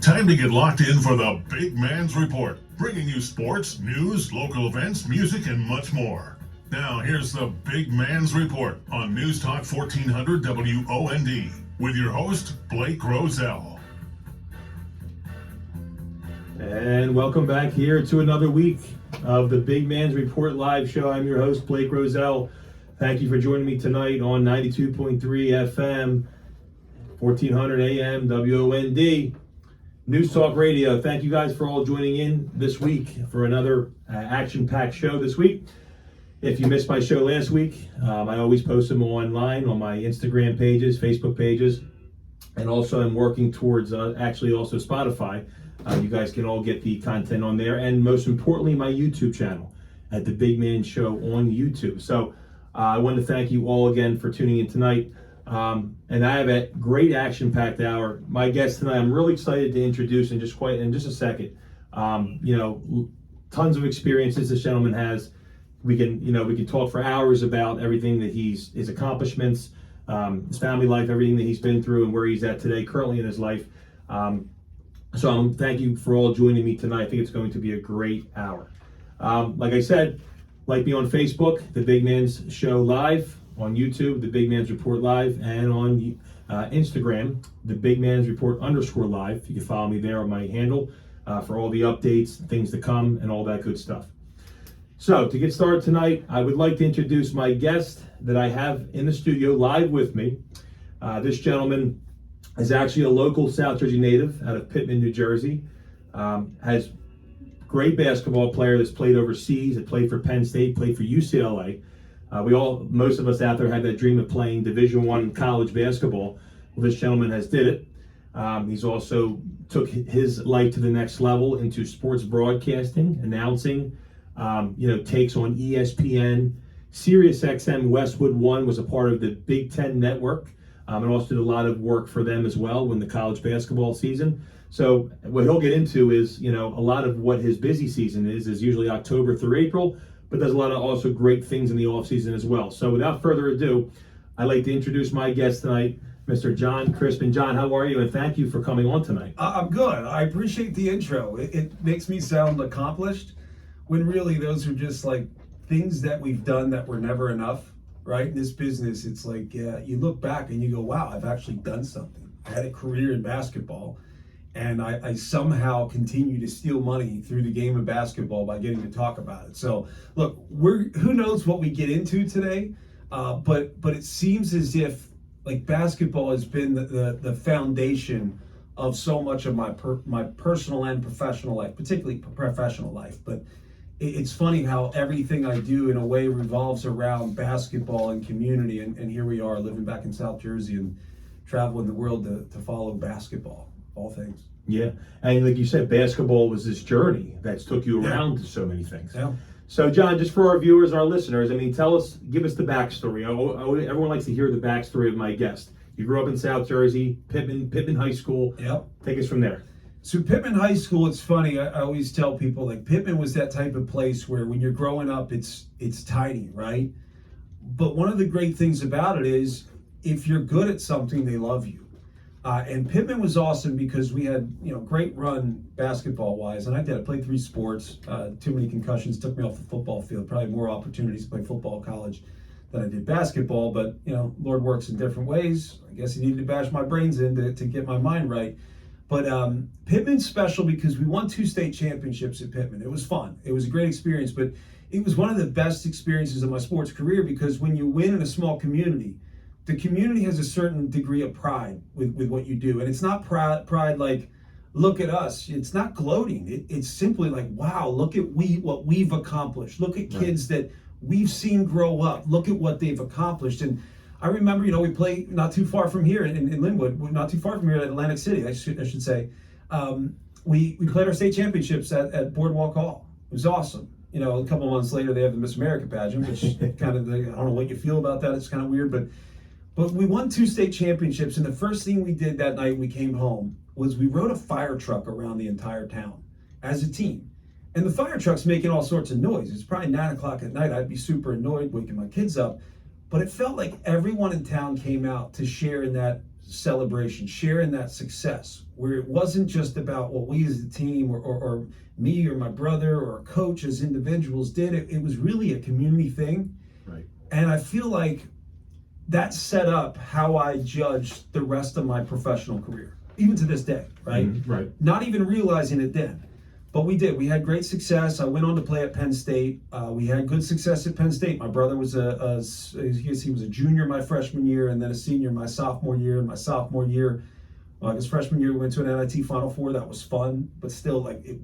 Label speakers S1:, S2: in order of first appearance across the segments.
S1: Time to get locked in for the Big Man's Report, bringing you sports, news, local events, music, and much more. Now, here's the Big Man's Report on News Talk 1400 WOND with your host, Blake Roselle.
S2: And welcome back here to another week of the Big Man's Report live show. I'm your host, Blake Roselle. Thank you for joining me tonight on 92.3 FM, 1400 AM, WOND, News Talk Radio. Thank you guys for all joining in this week for another action-packed show this week. If you missed my show last week, I always post them online on my Instagram pages, Facebook pages, and also I'm working towards actually also Spotify. You guys can all get the content on there, and most importantly, my YouTube channel at The Big Man Show on YouTube. So I want to thank you all again for tuning in tonight. And I have a great action-packed hour. My guest tonight, I'm really excited to introduce in just a second. Tons of experiences this gentleman has. We can talk for hours about everything that his accomplishments, his family life, everything that he's been through, and where he's at today, currently in his life. So thank you for all joining me tonight. I think it's going to be a great hour. Like I said, like me on Facebook, The Big Man's Show Live, on YouTube, The Big Man's Report Live, and on Instagram, The Big Man's Report _live. You can follow me there on my handle for all the updates, things to come, and all that good stuff. So to get started tonight, I would like to introduce my guest that I have in the studio live with me. This gentleman is actually a local South Jersey native out of Pittman, New Jersey. Has great basketball player that's played overseas, that played for Penn State, played for UCLA. Most of us out there had that dream of playing Division I college basketball. Well, this gentleman has did it. He's also took his life to the next level into sports broadcasting, announcing, takes on ESPN, Sirius XM Westwood One, was a part of the Big Ten Network, and also did a lot of work for them as well when the college basketball season. So what he'll get into is, a lot of what his busy season is usually October through April, but does a lot of also great things in the off season as well. So without further ado, I'd like to introduce my guest tonight, Mr. John Crispin. John, how are you? And thank you for coming on tonight.
S3: I'm good. I appreciate the intro. It makes me sound accomplished when really those are just like things that we've done that were never enough, right? In this business, it's like you look back and you go, wow, I've actually done something. I had a career in basketball, and I somehow continue to steal money through the game of basketball by getting to talk about it. So look, who knows what we get into today, but it seems as if like basketball has been the foundation of so much of my personal and professional life, particularly professional life. But it's funny how everything I do in a way revolves around basketball and community, and here we are living back in South Jersey and traveling the world to follow basketball. All things.
S2: Yeah, and like you said, basketball was this journey that's took you around to so many things.
S3: Yeah.
S2: So John, just for our viewers, our listeners, give us the backstory. Everyone likes to hear the backstory of my guest. You grew up in South Jersey, Pittman High School.
S3: Yep.
S2: Take us from there.
S3: So Pittman High School, it's funny, I always tell people, like, Pittman was that type of place where when you're growing up, it's tiny, right? But one of the great things about it is, if you're good at something, they love you. And Pittman was awesome because we had, great run basketball-wise, and I played 3 sports. Too many concussions took me off the football field. Probably more opportunities to play football in college than I did basketball, but, Lord works in different ways. I guess he needed to bash my brains in to get my mind right. But Pittman's special because we won 2 state championships at Pittman. It was fun. It was a great experience, but it was one of the best experiences of my sports career because when you win in a small community, the community has a certain degree of pride with what you do. And it's not pride like, look at us. It's not gloating. It's simply like, wow, look at what we've accomplished. Look at kids that we've seen grow up. Look at what they've accomplished. And I remember, we play not too far from here in Linwood, not too far from here at Atlantic City, I should say. We played our state championships at Boardwalk Hall. It was awesome. A couple of months later, they have the Miss America pageant, which kind of, I don't know what you feel about that. It's kind of weird, but we won 2 state championships, and the first thing we did that night when we came home was we rode a fire truck around the entire town as a team. And the fire truck's making all sorts of noise. It's probably 9 o'clock at night. I'd be super annoyed waking my kids up. But it felt like everyone in town came out to share in that celebration, sharing that success, where it wasn't just about what we as a team or me or my brother or a coach as individuals did. It was really a community thing.
S2: Right.
S3: And I feel like that set up how I judged the rest of my professional career, even to this day, right?
S2: Right.
S3: Not even realizing it then. But we did. We had great success. I went on to play at Penn State. We had good success at Penn State. My brother was he was a junior my freshman year, and then a senior my sophomore year. And my sophomore year, his freshman year, we went to an NIT Final Four. That was fun, but still, like it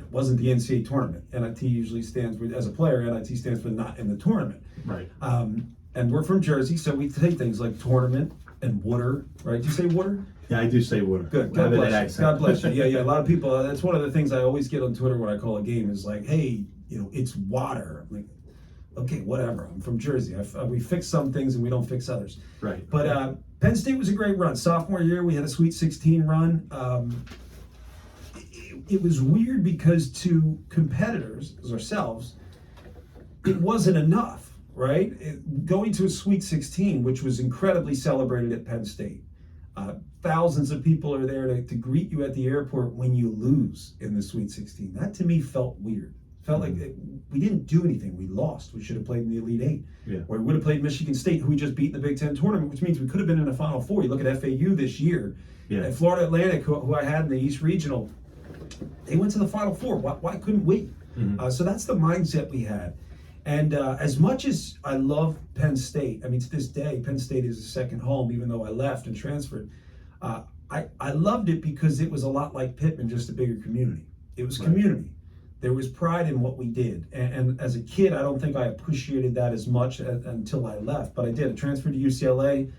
S3: wasn't the NCAA tournament. NIT usually stands for, as a player, NIT stands for not in the tournament.
S2: Right.
S3: And we're from Jersey, so we say things like tournament and water, right? Do you say water?
S2: Yeah, I do say water.
S3: Good. God bless you. God bless you. Yeah. A lot of people. That's one of the things I always get on Twitter when I call a game is like, hey, it's water. I'm like, okay, whatever. I'm from Jersey. We fix some things and we don't fix others.
S2: Right.
S3: But Penn State was a great run. Sophomore year, we had a Sweet 16 run. It was weird because to competitors as ourselves, it wasn't enough. Right? Going to a Sweet 16, which was incredibly celebrated at Penn State. Thousands of people are there to greet you at the airport when you lose in the Sweet 16. That to me felt weird. Felt like we didn't do anything. We lost. We should have played in the Elite Eight.
S2: Yeah.
S3: Or we would have played Michigan State, who we just beat in the Big Ten tournament, which means we could have been in the Final Four. You look at FAU this year.
S2: Yeah.
S3: And Florida Atlantic, who I had in the East Regional, they went to the Final Four. Why couldn't we? So that's the mindset we had. And as much as I love Penn State, I mean, to this day, Penn State is a second home, even though I left and transferred. I loved it because it was a lot like Pittman, just a bigger community. It was community. There was pride in what we did. And as a kid, I don't think I appreciated that as much until I left, but I did. I transferred to UCLA.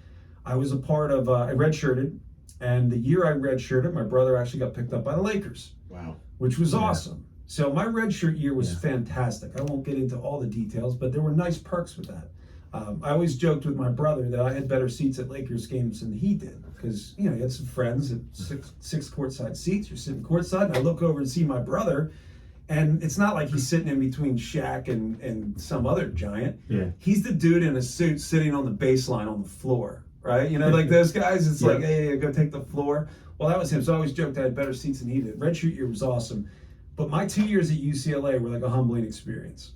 S3: I was a part of, I redshirted. And the year I redshirted, my brother actually got picked up by the Lakers.
S2: Wow.
S3: Which was awesome. So my redshirt year was fantastic. I won't get into all the details, but there were nice perks with that. I always joked with my brother that I had better seats at Lakers games than he did because, he had some friends at six courtside seats. You're sitting courtside, and I look over and see my brother, and it's not like he's sitting in between Shaq and some other giant.
S2: Yeah.
S3: He's the dude in a suit sitting on the baseline on the floor, right? Like those guys, it's like, hey, go take the floor. Well, that was him. So I always joked I had better seats than he did. Redshirt year was awesome. But my 2 years at UCLA were like a humbling experience.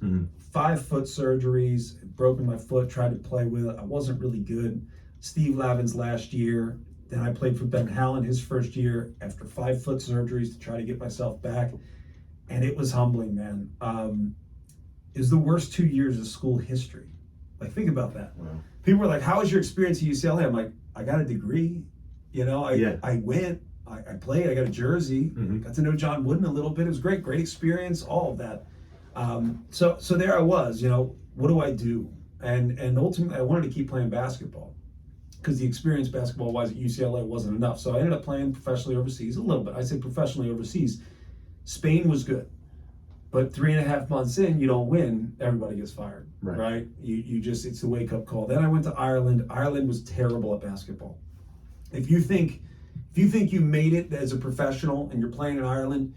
S3: 5 foot surgeries, broken my foot, tried to play with it. I wasn't really good. Steve Lavin's last year. Then I played for Ben Hallen his first year after 5 foot surgeries to try to get myself back. And it was humbling, man. It was the worst 2 years of school history. Like, think about that.
S2: Wow.
S3: People were like, how was your experience at UCLA? I'm like, I got a degree. I went. I played, I got a jersey, got to know John Wooden a little bit. It was great experience, all of that. So there I was, what do I do? And ultimately I wanted to keep playing basketball because the experience basketball-wise at UCLA wasn't enough. So I ended up playing professionally overseas a little bit. I say professionally overseas. Spain was good, but 3.5 months in, you don't win, everybody gets fired, right? You just, it's the wake-up call. Then I went to Ireland. Ireland was terrible at basketball. If you think you made it as a professional and you're playing in Ireland,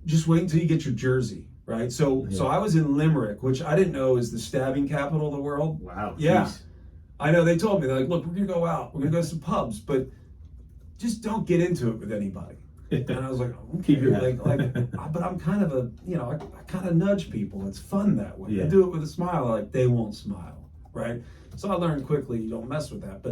S3: just wait until you get your jersey, right? So I was in Limerick, which I didn't know is the stabbing capital of the world.
S2: Wow.
S3: Yeah.
S2: Geez.
S3: I know, they told me, they're like, look, we're gonna go out, we're gonna go to some pubs, but just don't get into it with anybody. And I was like, okay, but I'm kind of I kind of nudge people. It's fun that way. I do it with a smile, like they won't smile, right? So I learned quickly, you don't mess with that.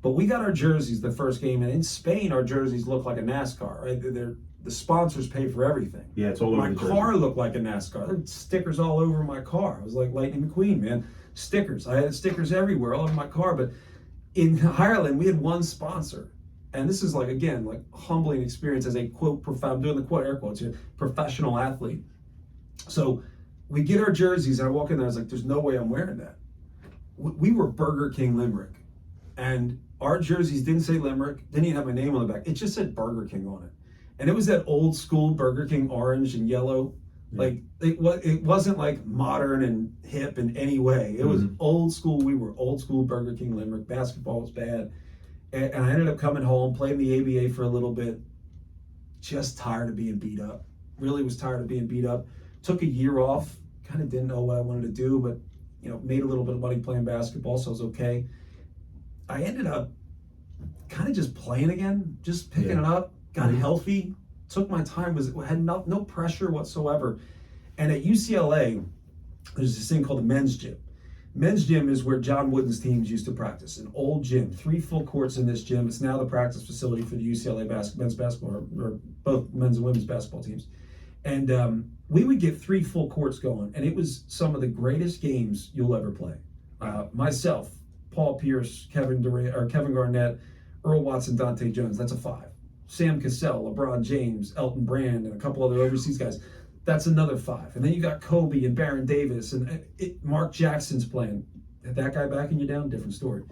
S3: But we got our jerseys the first game, and in Spain, our jerseys look like a NASCAR, right? The sponsors pay for everything.
S2: Yeah, it's all over
S3: my car looked like a NASCAR. There were stickers all over my car. I was like Lightning McQueen, man. Stickers. I had stickers everywhere, all over my car. But in Ireland, we had one sponsor. And this is again, humbling experience as a quote, I'm doing the quote, air quotes here, professional athlete. So we get our jerseys, and I walk in there, I was like, there's no way I'm wearing that. We were Burger King Limerick. And our jerseys didn't say Limerick, didn't even have my name on the back. It just said Burger King on it. And it was that old school Burger King orange and yellow. It wasn't like modern and hip in any way. It was old school. We were old school Burger King Limerick. Basketball was bad. And I ended up coming home, playing the ABA for a little bit. Just tired of being beat up. Really was tired of being beat up. Took a year off. Kind of didn't know what I wanted to do, but made a little bit of money playing basketball, so it was okay. I ended up kind of just playing again, just picking it up, got healthy, took my time, had no pressure whatsoever. And at UCLA, there's this thing called the men's gym. Men's gym is where John Wooden's teams used to practice, an old gym, 3 full courts in this gym. It's now the practice facility for the UCLA men's basketball, or both men's and women's basketball teams. And we would get 3 full courts going, and it was some of the greatest games you'll ever play. Myself, Paul Pierce, Kevin Garnett, Earl Watson, Dante Jones, that's a 5. Sam Cassell, LeBron James, Elton Brand, and a couple other overseas guys. That's another 5. And then you got Kobe and Baron Davis, and Mark Jackson's playing. Had that guy backing you down? Different story.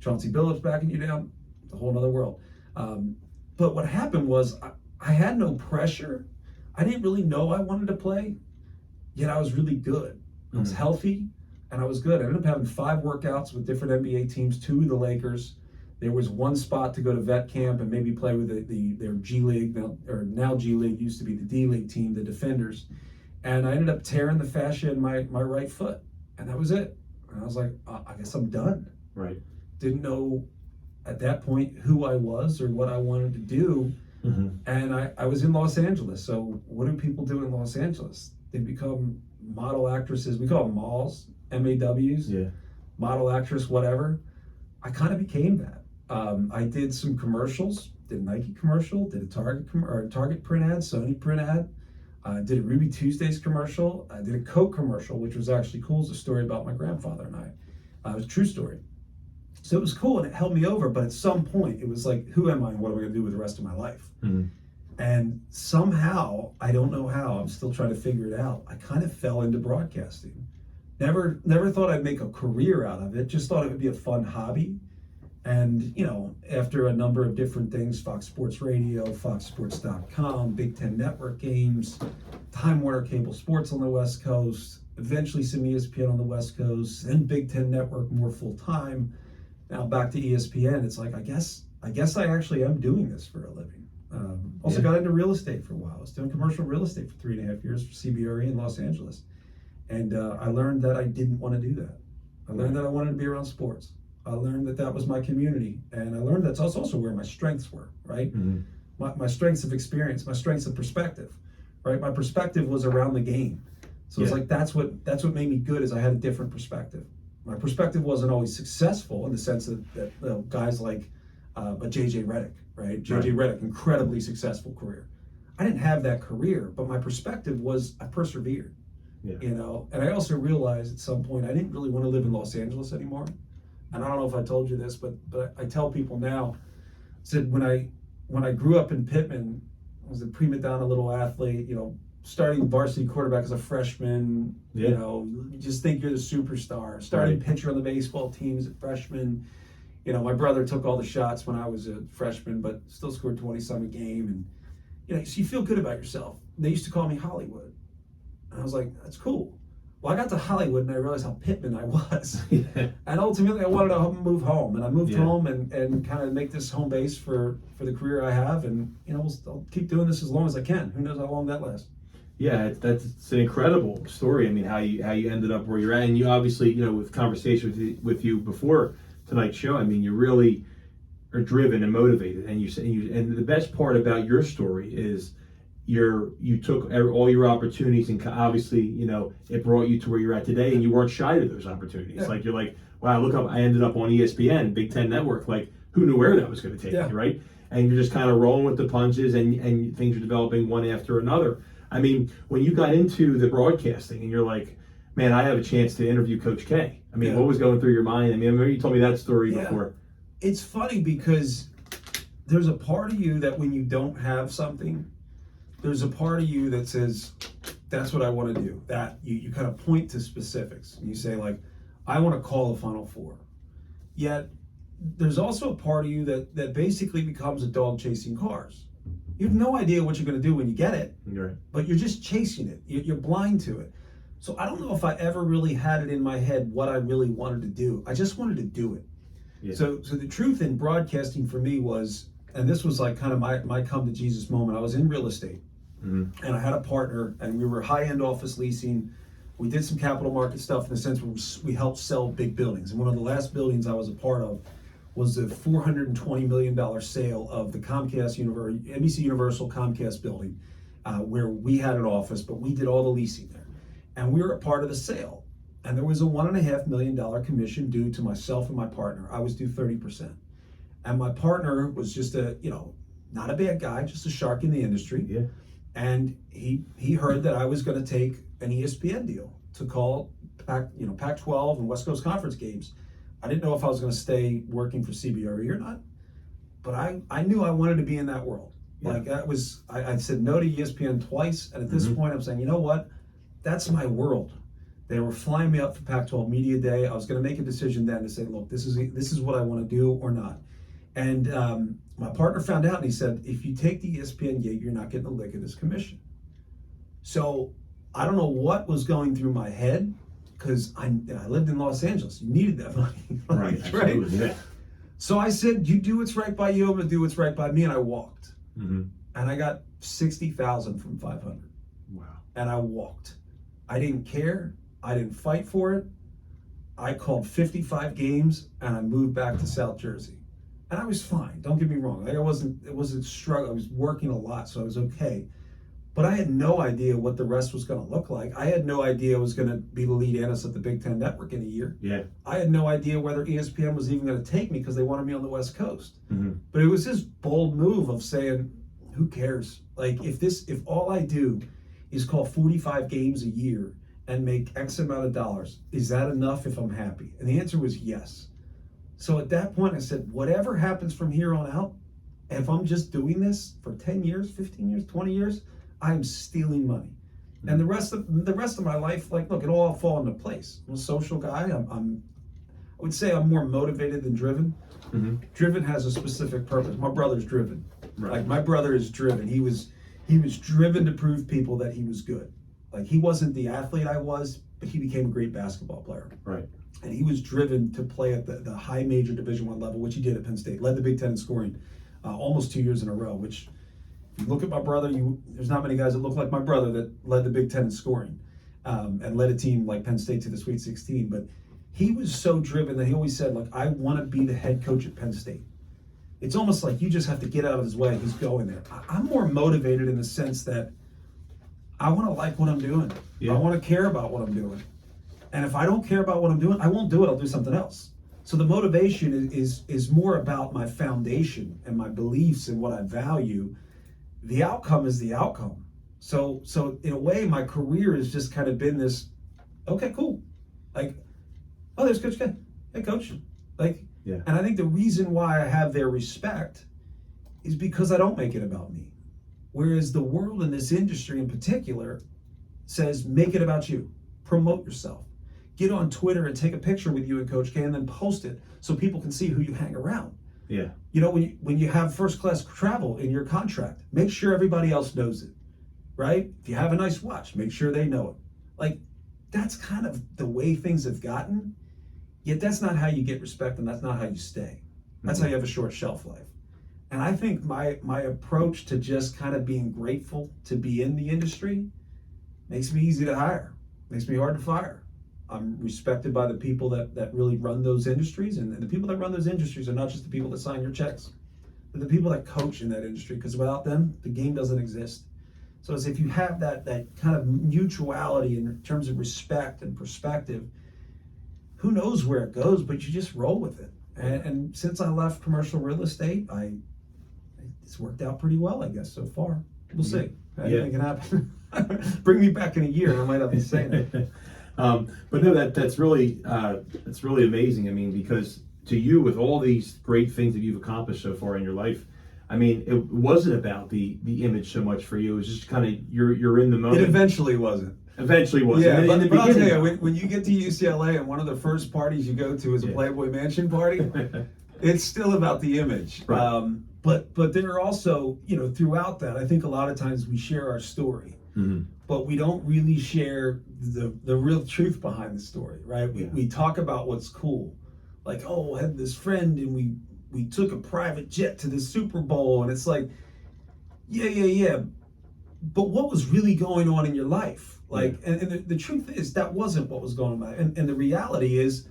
S3: Chauncey Billups backing you down? A whole other world. But what happened was I had no pressure. I didn't really know I wanted to play, yet I was really good. I was healthy, and I was good. I ended up having 5 workouts with different NBA teams, 2 of the Lakers. There was 1 spot to go to vet camp and maybe play with their G League, now G League, used to be the D League team, the Defenders. And I ended up tearing the fascia in my right foot. And that was it. And I was like, I guess I'm done.
S2: Right.
S3: Didn't know at that point who I was or what I wanted to do. And I was in Los Angeles. So what do people do in Los Angeles? They become model actresses. We call them MAWs, MAWs. Yeah. Model actress, whatever. I kind of became that. I did some commercials, did a Nike commercial, did a Target print ad, Sony print ad, did a Ruby Tuesdays commercial, I did a Coke commercial, which was actually cool. It's a story about my grandfather and I. It was a true story. So it was cool and it held me over, but at some point it was like, who am I and what am I going to do with the rest of my life? And somehow, I don't know how, I'm still trying to figure it out, I kind of fell into broadcasting. Never thought I'd make a career out of it, just thought it would be a fun hobby. And, you know, after a number of different things, Fox Sports Radio, FoxSports.com, Big Ten Network games, Time Warner Cable Sports on the West Coast, eventually some ESPN on the West Coast, and Big Ten Network more full-time. Now back to ESPN, it's like, I guess I actually am doing this for a living. Also got into real estate for a while. I was doing commercial real estate for 3.5 years for CBRE in Los Angeles. And I learned that I didn't want to do that. I learned that I wanted to be around sports. I learned that was my community, and I learned that's also where my strengths were, right? My strengths of experience, my strengths of perspective, right? My perspective was around the game. So it's like, that's what made me good, is I had a different perspective. My perspective wasn't always successful in the sense that guys like JJ Redick, right? JJ Redick, incredibly successful career. I didn't have that career, but my perspective was I persevered, you know? And I also realized at some point I didn't really want to live in Los Angeles anymore. And I don't know if I told you this, but I tell people now, I said when I grew up in Pittman, I was a prima donna little athlete, you know, starting varsity quarterback as a freshman, you know, you just think you're the superstar. Starting pitcher on the baseball team as a freshman. You know, my brother took all the shots when I was a freshman, but still scored 20-some a game. And, you know, so you feel good about yourself. They used to call me Hollywood. And I was like, that's cool. Well, I got to Hollywood and I realized how Pittman I was. And ultimately I wanted to move home. And I moved home and kind of make this home base for the career I have. And, you know, I'll keep doing this as long as I can. Who knows how long that lasts.
S2: Yeah, it's an incredible story. I mean, how you ended up where you're at. And you obviously, you know, with conversation with you before tonight's show, I mean, you really are driven and motivated. And and the best part about your story is you took all your opportunities, and obviously, you know, it brought you to where you're at today, and you weren't shy of those opportunities. Like, you're like, wow, look up, I ended up on ESPN, Big Ten Network. Like, who knew where that was going to take you, right? And you're just kind of rolling with the punches, and things are developing one after another. I mean, when you got into the broadcasting and you're like, man, I have a chance to interview Coach K. I mean, what was going through your mind? I mean, I remember you told me that story before.
S3: It's funny because there's a part of you that when you don't have something, there's a part of you that says, that's what I want to do. That you kind of point to specifics. And you say, like, I want to call a Final Four. Yet, there's also a part of you that basically becomes a dog chasing cars. You have no idea what you're going to do when you get it, but you're just chasing it. You're blind to it. So I don't know if I ever really had it in my head what I really wanted to do. I just wanted to do it. So the truth in broadcasting for me was, and this was like kind of my come to Jesus moment. I was in real estate. And I had a partner, and we were high-end office leasing. We did some capital market stuff in the sense where we helped sell big buildings. And one of the last buildings I was a part of was the $420 million sale of the NBC Universal Comcast building, where we had an office, but we did all the leasing there. And we were a part of the sale. And there was a $1.5 million commission due to myself and my partner. I was due 30%. And my partner was just not a bad guy, just a shark in the industry.
S2: Yeah.
S3: And he heard that I was going to take an ESPN deal to call Pac-12 and West Coast Conference games. I didn't know if I was going to stay working for CBRE or not, but I knew I wanted to be in that world.
S2: Yeah.
S3: Like I said no to ESPN twice, and at this point I'm saying, you know what, that's my world. They were flying me up for Pac-12 Media Day. I was going to make a decision then to say, look, this is what I want to do or not. And my partner found out, and he said, if you take the ESPN gig, you're not getting a lick of this commission. So I don't know what was going through my head, because I lived in Los Angeles. You needed that money.
S2: Right. Yeah.
S3: So I said, you do what's right by you, I'm going to do what's right by me. And I walked.
S2: Mm-hmm.
S3: And I got 60,000 from 500.
S2: Wow.
S3: And I walked. I didn't care. I didn't fight for it. I called 55 games and I moved back to South Jersey. And I was fine. Don't get me wrong. Like it wasn't struggle. I was working a lot, so I was okay. But I had no idea what the rest was going to look like. I had no idea I was going to be the lead analyst at the Big Ten Network in a year.
S2: Yeah.
S3: I had no idea whether ESPN was even going to take me because they wanted me on the West Coast.
S2: Mm-hmm.
S3: But it was this bold move of saying, who cares? Like if all I do is call 45 games a year and make X amount of dollars, is that enough if I'm happy? And the answer was yes. So at that point I said, whatever happens from here on out, if I'm just doing this for 10 years, 15 years, 20 years, I'm stealing money. And the rest of my life, like, look, it'll all fall into place. I'm a social guy. I would say I'm more motivated than driven.
S2: Mm-hmm.
S3: Driven has a specific purpose. My brother's driven.
S2: Right.
S3: Like my brother is driven. He was driven to prove people that he was good. Like he wasn't the athlete I was, but he became a great basketball player.
S2: Right.
S3: And he was driven to play at the high major Division I level, which he did at Penn State. Led the Big Ten in scoring almost 2 years in a row, which if you look at my brother, there's not many guys that look like my brother that led the Big Ten in scoring and led a team like Penn State to the Sweet 16. But he was so driven that he always said, like, I want to be the head coach at Penn State. It's almost like you just have to get out of his way. He's going there. I'm more motivated in the sense that I want to like what I'm doing.
S2: Yeah.
S3: I want to care about what I'm doing. And if I don't care about what I'm doing, I won't do it. I'll do something else. So the motivation is more about my foundation and my beliefs and what I value. The outcome is the outcome. So in a way, my career has just kind of been this, okay, cool. Like, oh, there's Coach Ken. Hey, Coach. Like,
S2: yeah.
S3: And I think the reason why I have their respect is because I don't make it about me. Whereas the world in this industry in particular says, make it about you. Promote yourself. Get on Twitter and take a picture with you and Coach K and then post it so people can see who you hang around.
S2: Yeah.
S3: You know, when you have first class travel in your contract, make sure everybody else knows it, right? If you have a nice watch, make sure they know it. Like, that's kind of the way things have gotten, yet that's not how you get respect and that's not how you stay. That's how you have a short shelf life. And I think my approach to just kind of being grateful to be in the industry makes me easy to hire, makes me hard to fire. I'm respected by the people that really run those industries, and the people that run those industries are not just the people that sign your checks. They're the people that coach in that industry, because without them, the game doesn't exist. So as if you have that kind of mutuality in terms of respect and perspective, who knows where it goes, but you just roll with it. And since I left commercial real estate, it's worked out pretty well, I guess, so far. We'll see. Anything can happen. Bring me back in a year, I might not be saying it.
S2: But no, that's really amazing. I mean, because to you, with all these great things that you've accomplished so far in your life, I mean, it wasn't about the image so much for you. It was just kind of you're in the moment.
S3: It eventually wasn't.
S2: Eventually wasn't.
S3: Yeah,
S2: in the
S3: but I'll tell
S2: beginning,
S3: you, when you get to UCLA and one of the first parties you go to is a Playboy Mansion party, it's still about the image.
S2: Right.
S3: But there are also, throughout that, I think a lot of times we share our story.
S2: Mm-hmm.
S3: But we don't really share the real truth behind the story, right? We talk about what's cool. Like, oh, I had this friend and we took a private jet to the Super Bowl, and it's like, yeah. But what was really going on in your life? Like, and the truth is that wasn't what was going on. And the reality is,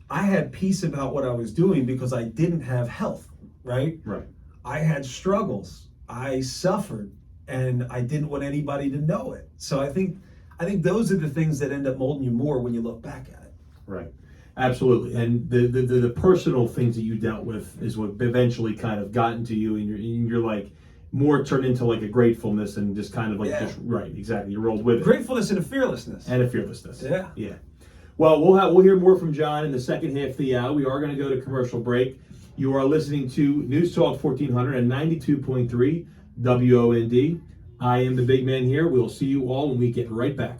S3: I had peace about what I was doing because I didn't have health, right?
S2: Right.
S3: I had struggles. I suffered, and I didn't want anybody to know it. So I think those are the things that end up molding you more when you look back at it.
S2: Right. Absolutely. And the personal things that you dealt with is what eventually kind of got into you, and you're like more turned into like a gratefulness and just kind of like just right, exactly. You rolled with it.
S3: Gratefulness and a fearlessness.
S2: And a fearlessness.
S3: Yeah.
S2: Yeah. Well, we'll hear more from John in the second half of the hour. We are going to go to commercial break. You are listening to News Talk 1400 and 92.3 WOND. I am the big man here. We'll see you all when we get right back.